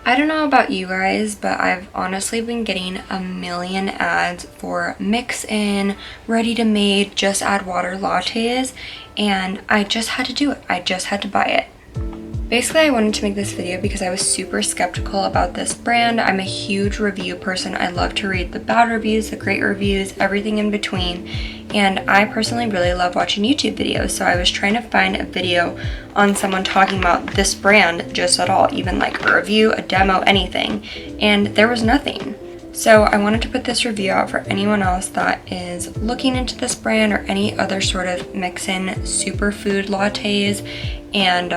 I don't know about you guys, but I've honestly been getting a million ads for mix-in, ready-to-made, just add water lattes, and I just had to do it. I just had to buy it. Basically, I wanted to make this video because I was super skeptical about this brand. I'm a huge review person. I love to read the bad reviews, the great reviews, everything in between. And I personally really love watching YouTube videos. So I was trying to find a video on someone talking about this brand just at all, even like a review, a demo, anything. And there was nothing. So I wanted to put this review out for anyone else that is looking into this brand or any other sort of mix-in superfood lattes, and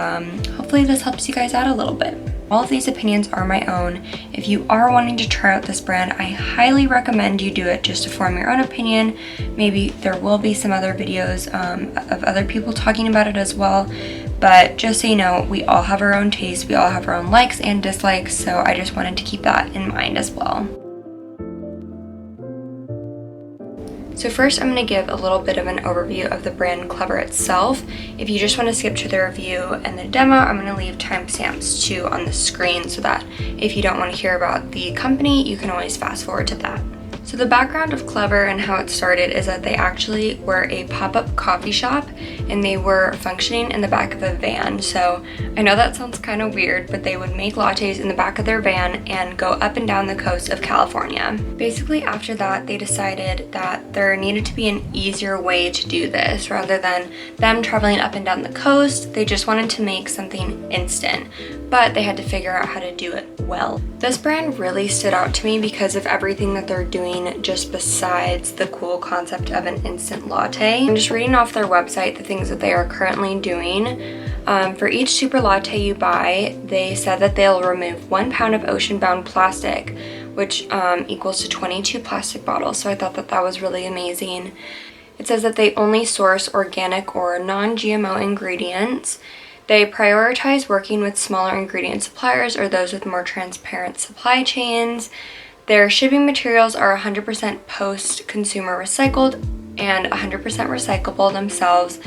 hopefully this helps you guys out a little bit. All of these opinions are my own. If you are wanting to try out this brand, I highly recommend you do it just to form your own opinion. Maybe there will be some other videos of other people talking about it as well. But just so you know, we all have our own tastes, we all have our own likes and dislikes, so I just wanted to keep that in mind as well. So first, I'm going to give a little bit of an overview of the brand Clevr itself. If you just want to skip to the review and the demo, I'm going to leave timestamps too on the screen so that if you don't want to hear about the company, you can always fast forward to that. So the background of Clevr and how it started is that they actually were a pop-up coffee shop and they were functioning in the back of a van. So I know that sounds kind of weird, but they would make lattes in the back of their van and go up and down the coast of California. Basically after that, they decided that there needed to be an easier way to do this. Rather than them traveling up and down the coast, they just wanted to make something instant, but they had to figure out how to do it well. This brand really stood out to me because of everything that they're doing just besides the cool concept of an instant latte. I'm just reading off their website the things that they are currently doing. For each super latte you buy, they said that they'll remove 1 pound of ocean-bound plastic, which equals to 22 plastic bottles. So I thought that that was really amazing. It says that they only source organic or non-GMO ingredients. They prioritize working with smaller ingredient suppliers or those with more transparent supply chains. Their shipping materials are 100% post-consumer recycled and 100% recyclable themselves,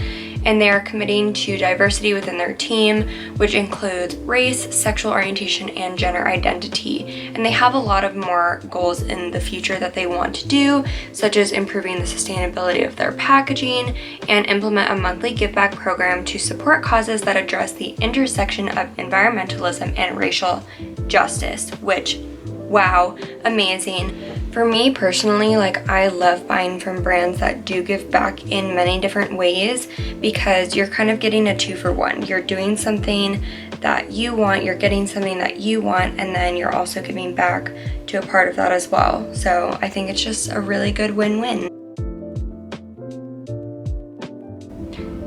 and they are committing to diversity within their team, which includes race, sexual orientation, and gender identity. And they have a lot of more goals in the future that they want to do, such as improving the sustainability of their packaging and implement a monthly give back program to support causes that address the intersection of environmentalism and racial justice, which, wow, amazing. For me personally, like, I love buying from brands that do give back in many different ways because you're kind of getting a 2-for-1. You're doing something that you want, you're getting something that you want, and then you're also giving back to a part of that as well. So I think it's just a really good win-win.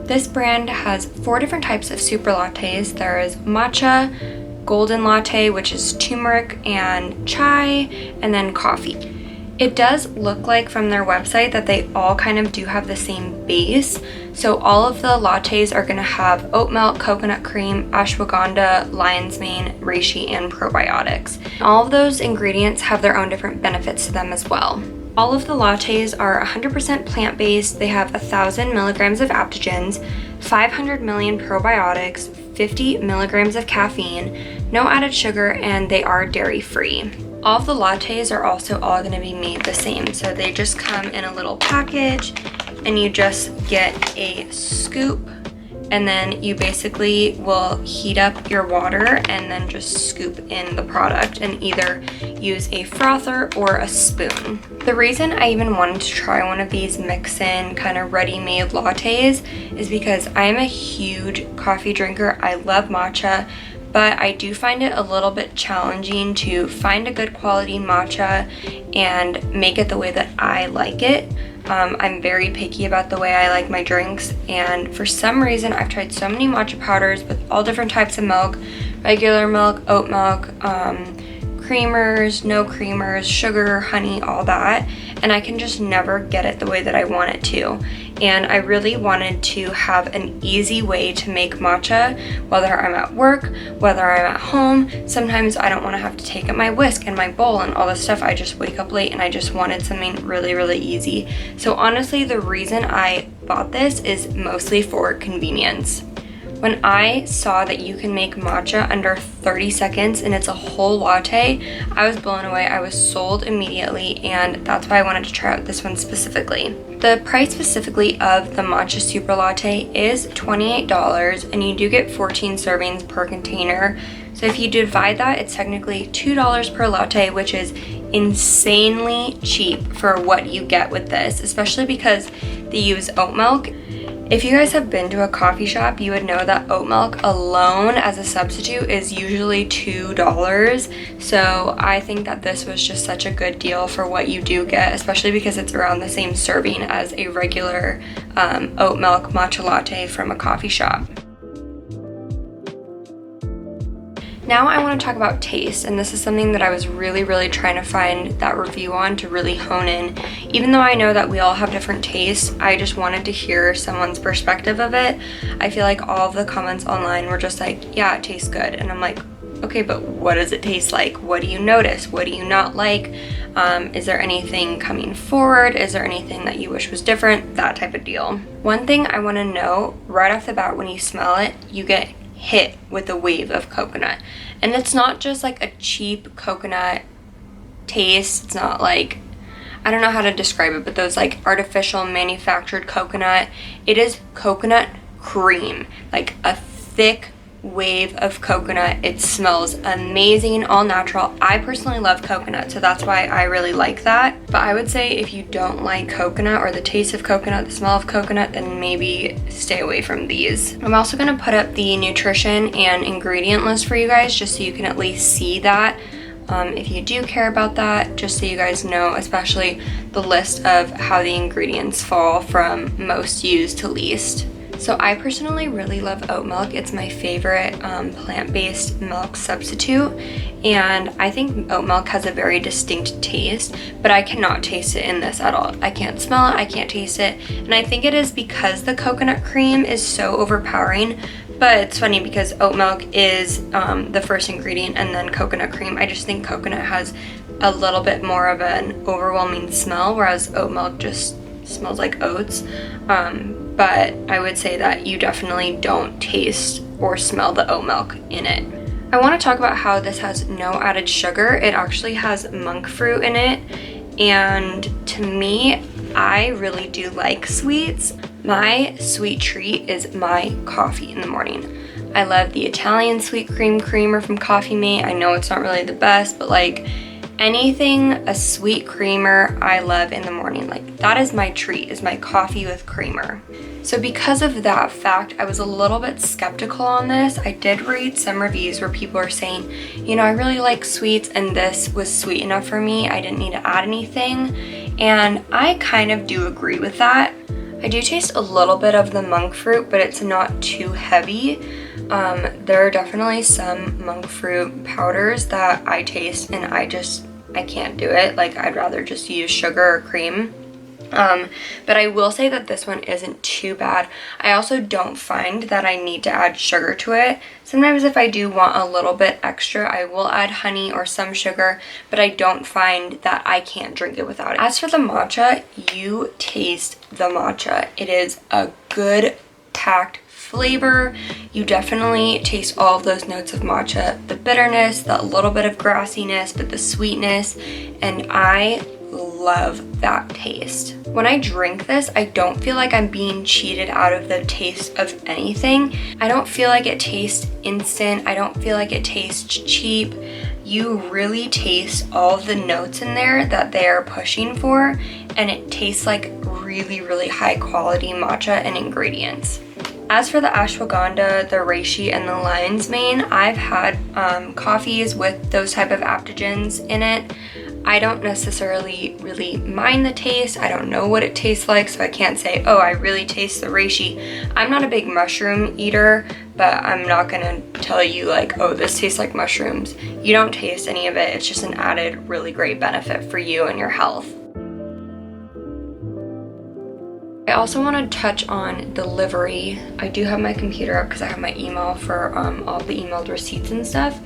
This brand has 4 different types of super lattes. There is matcha, golden latte, which is turmeric and chai, and then coffee. It does look like from their website that they all kind of do have the same base. So all of the lattes are going to have oat milk, coconut cream, ashwagandha, lion's mane, reishi, and probiotics. All of those ingredients have their own different benefits to them as well. All of the lattes are 100% plant-based. They have 1,000 milligrams of adaptogens, 500 million probiotics, 50 milligrams of caffeine, no added sugar, and they are dairy-free. All of the lattes are also all going to be made the same. So they just come in a little package and you just get a scoop, and then you basically will heat up your water and then just scoop in the product and either use a frother or a spoon. The reason I even wanted to try one of these mix-in kind of ready-made lattes is because I'm a huge coffee drinker. I love matcha, but I do find it a little bit challenging to find a good quality matcha and make it the way that I like it. I'm very picky about the way I like my drinks, and for some reason I've tried so many matcha powders with all different types of milk, regular milk, oat milk, creamers, no creamers, sugar, honey, all that, and I can just never get it the way that I want it to. And I really wanted to have an easy way to make matcha, whether I'm at work, whether I'm at home. Sometimes I don't want to have to take out my whisk and my bowl and all this stuff. I just wake up late and I just wanted something really, really easy. So honestly, the reason I bought this is mostly for convenience. When I saw that you can make matcha under 30 seconds and it's a whole latte, I was blown away. I was sold immediately, and that's why I wanted to try out this one specifically. The price specifically of the Matcha SuperLatte is $28, and you do get 14 servings per container. So if you divide that, it's technically $2 per latte, which is insanely cheap for what you get with this, especially because they use oat milk. If you guys have been to a coffee shop, you would know that oat milk alone as a substitute is usually $2. So I think that this was just such a good deal for what you do get, especially because it's around the same serving as a regular oat milk matcha latte from a coffee shop. Now I want to talk about taste, and this is something that I was really trying to find that review on to really hone in. Even though I know that we all have different tastes, I just wanted to hear someone's perspective of it. I feel like all of the comments online were just like, yeah, it tastes good. And I'm like, okay, but what does it taste like? What do you notice? What do you not like? Is there anything coming forward? Is there anything that you wish was different? That type of deal. One thing I want to know right off the bat, when you smell it, you get hit with a wave of coconut. And it's not just like a cheap coconut taste. It's not like, I don't know how to describe it, but those like artificial manufactured coconut. It is coconut cream, like a thick wave of coconut. It smells amazing, all natural. I personally love coconut, so that's why I really like that. But I would say if you don't like coconut or the taste of coconut, the smell of coconut, then maybe stay away from these. I'm also going to put up the nutrition and ingredient list for you guys, just so you can at least see that. If you do care about that, just so you guys know, especially the list of how the ingredients fall from most used to least. So I personally really love oat milk. It's my favorite plant-based milk substitute, and I think oat milk has a very distinct taste, but I cannot taste it in this at all. I can't smell it, I can't taste it, and I think it is because the coconut cream is so overpowering. But it's funny because oat milk is the first ingredient and then coconut cream. I just think coconut has a little bit more of an overwhelming smell, whereas oat milk just smells like oats. But I would say that you definitely don't taste or smell the oat milk in it. I want to talk about how this has no added sugar. It actually has monk fruit in it, and to me, I really do like sweets. My sweet treat is my coffee in the morning. I love the Italian sweet cream creamer from Coffee Mate. I know it's not really the best, but like anything a sweet creamer I love in the morning. Like that is my treat, is my coffee with creamer. So because of that fact, I was a little bit skeptical on this. I did read some reviews where people are saying, you know, I really like sweets and this was sweet enough for me. I didn't need to add anything. And I kind of do agree with that. I do taste a little bit of the monk fruit, but it's not too heavy. There are definitely some monk fruit powders that I taste and I can't do it. Like I'd rather just use sugar or cream. But I will say that this one isn't too bad. I also don't find that I need to add sugar to it. Sometimes if I do want a little bit extra, I will add honey or some sugar, but I don't find that I can't drink it without it. As for the matcha, you taste the matcha. It is a good packed flavor. You definitely taste all of those notes of matcha, the bitterness, the little bit of grassiness, but the sweetness, and I love that taste. When I drink this, I don't feel like I'm being cheated out of the taste of anything. I don't feel like it tastes instant. I don't feel like it tastes cheap. You really taste all of the notes in there that they are pushing for, and it tastes like really high quality matcha and ingredients. As for the ashwagandha, the reishi, and the lion's mane, I've had coffees with those type of adaptogens in it. I don't necessarily really mind the taste. I don't know what it tastes like, so I can't say, oh, I really taste the reishi. I'm not a big mushroom eater, but I'm not gonna tell you like, oh, this tastes like mushrooms. You don't taste any of it. It's just an added really great benefit for you and your health. I also want to touch on delivery. I do have my computer up because I have my email for all the emailed receipts and stuff.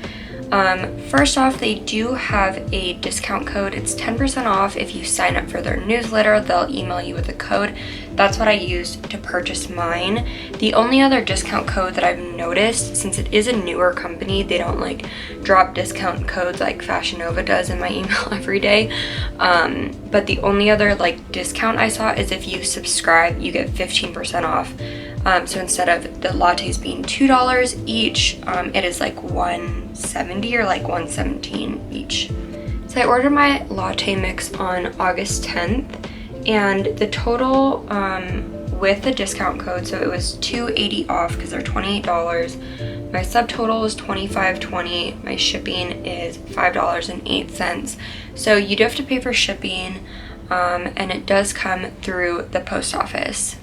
First off, they do have a discount code. It's 10% off if you sign up for their newsletter. They'll email you with a code. That's what I used to purchase mine. The only other discount code that I've noticed, since it is a newer company, they don't like drop discount codes like Fashion Nova does in my email every day. But the only other like discount I saw is if you subscribe, you get 15% off. So instead of the lattes being $2 each, it is like $170 or like $117 each. So I ordered my latte mix on August 10th, and the total with the discount code, so it was $2.80 off because they're $28. My subtotal is $25.20. My shipping is $5.08. So you do have to pay for shipping, and it does come through the post office.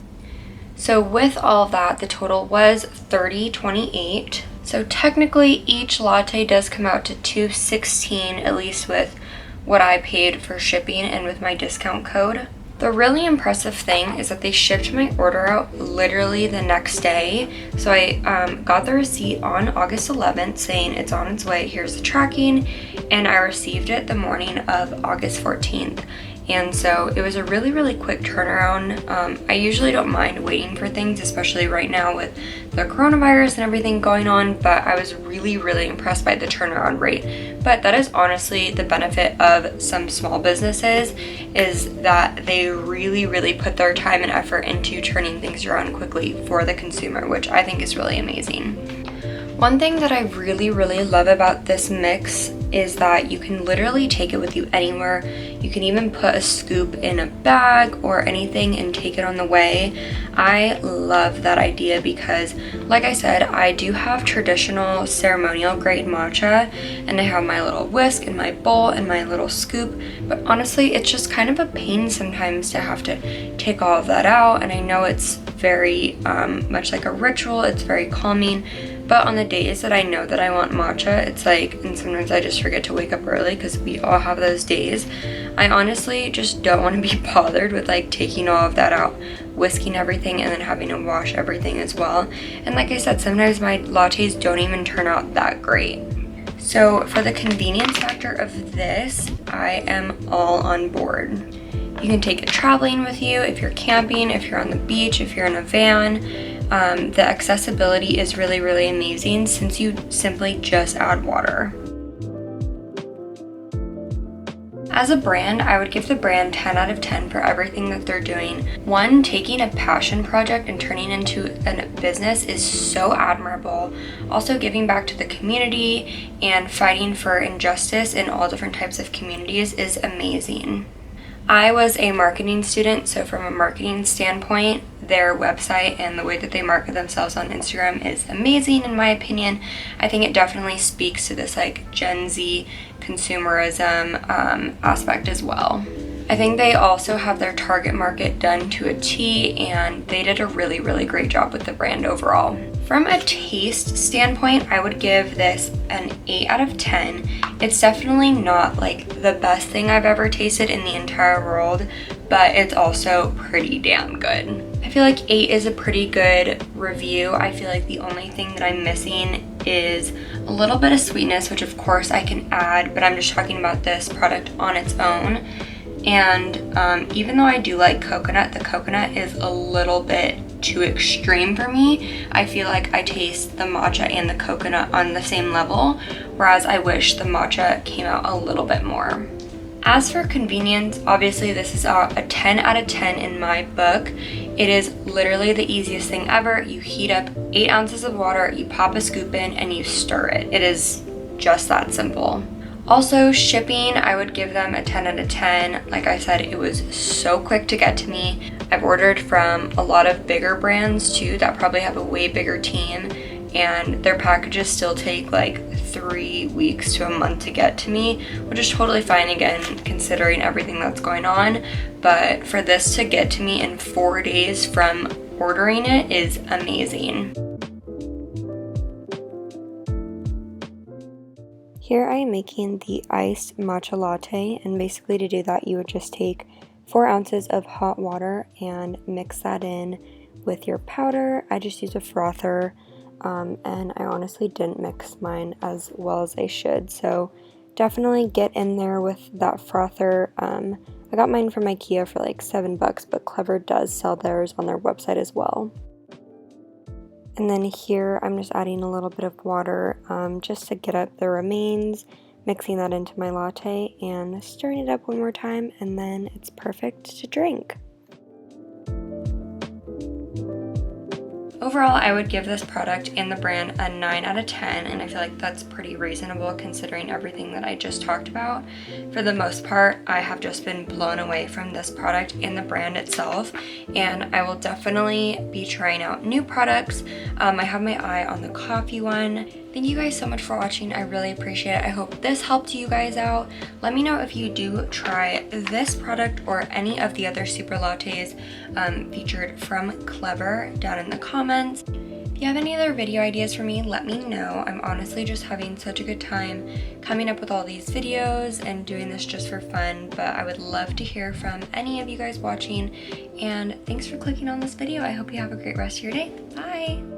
So with all of that, the total was $30.28. So technically each latte does come out to $2.16, at least with what I paid for shipping and with my discount code. The really impressive thing is that they shipped my order out literally the next day. So I got the receipt on August 11th saying it's on its way, here's the tracking, and I received it the morning of August 14th. And so it was a really, really quick turnaround. I usually don't mind waiting for things, especially right now with the coronavirus and everything going on, but I was really, really impressed by the turnaround rate. But that is honestly the benefit of some small businesses, is that they really, really put their time and effort into turning things around quickly for the consumer, which I think is really amazing. One thing that I really, really love about this mix is that you can literally take it with you anywhere. You can even put a scoop in a bag or anything and take it on the way. I love that idea because, like I said, I do have traditional ceremonial grade matcha, and I have my little whisk and my bowl and my little scoop, but honestly it's just kind of a pain sometimes to have to take all of that out, and I know it's very much like a ritual, it's very calming. But on the days that I know that I want matcha, it's like, and sometimes I just forget to wake up early because we all have those days, I honestly just don't want to be bothered with like taking all of that out, whisking everything, and then having to wash everything as well. And like I said, sometimes my lattes don't even turn out that great. So for the convenience factor of this, I am all on board. You can take it traveling with you if you're camping, if you're on the beach, if you're in a van. The accessibility is really, really amazing since you simply just add water. As a brand, I would give the brand 10 out of 10 for everything that they're doing. One, taking a passion project and turning into a business is so admirable. Also, giving back to the community and fighting for injustice in all different types of communities is amazing. I was a marketing student, so from a marketing standpoint, their website and the way that they market themselves on Instagram is amazing in my opinion. I think it definitely speaks to this like Gen Z consumerism aspect as well. I think they also have their target market done to a T, and they did a really, really great job with the brand overall. From a taste standpoint, I would give this an 8 out of 10. It's definitely not like the best thing I've ever tasted in the entire world, but it's also pretty damn good. I feel like 8 is a pretty good review. I feel like the only thing that I'm missing is a little bit of sweetness, which of course I can add, but I'm just talking about this product on its own. And even though I do like coconut, the coconut is a little bit too extreme for me. I feel like I taste the matcha and the coconut on the same level, whereas I wish the matcha came out a little bit more. As for convenience, obviously this is a 10 out of 10 in my book. It is literally the easiest thing ever. You heat up 8 ounces of water, you pop a scoop in, and you stir it. It is just that simple. Also, shipping, I would give them a 10 out of 10. Like I said, it was so quick to get to me. I've ordered from a lot of bigger brands too that probably have a way bigger team, and their packages still take like 3 weeks to a month to get to me, which is totally fine again considering everything that's going on. But for this to get to me in 4 days from ordering it is amazing. Here I am making the iced matcha latte, and basically to do that you would just take 4 ounces of hot water and mix that in with your powder. I just use a frother. and I honestly didn't mix mine as well as I should, so definitely get in there with that frother. I got mine from IKEA for like $7, but Clevr does sell theirs on their website as well. And then here I'm just adding a little bit of water just to get up the remains, mixing that into my latte and stirring it up one more time, and then it's perfect to drink. Overall, I would give this product and the brand a 9 out of 10, and I feel like that's pretty reasonable considering everything that I just talked about. For the most part, I have just been blown away from this product and the brand itself, and I will definitely be trying out new products. I have my eye on the coffee one. Thank you guys so much for watching. I really appreciate it. I hope this helped you guys out. Let me know if you do try this product or any of the other super lattes featured from Clevr down in the comments. If you have any other video ideas for me, let me know. I'm honestly just having such a good time coming up with all these videos and doing this just for fun, but I would love to hear from any of you guys watching, and thanks for clicking on this video. I hope you have a great rest of your day. Bye!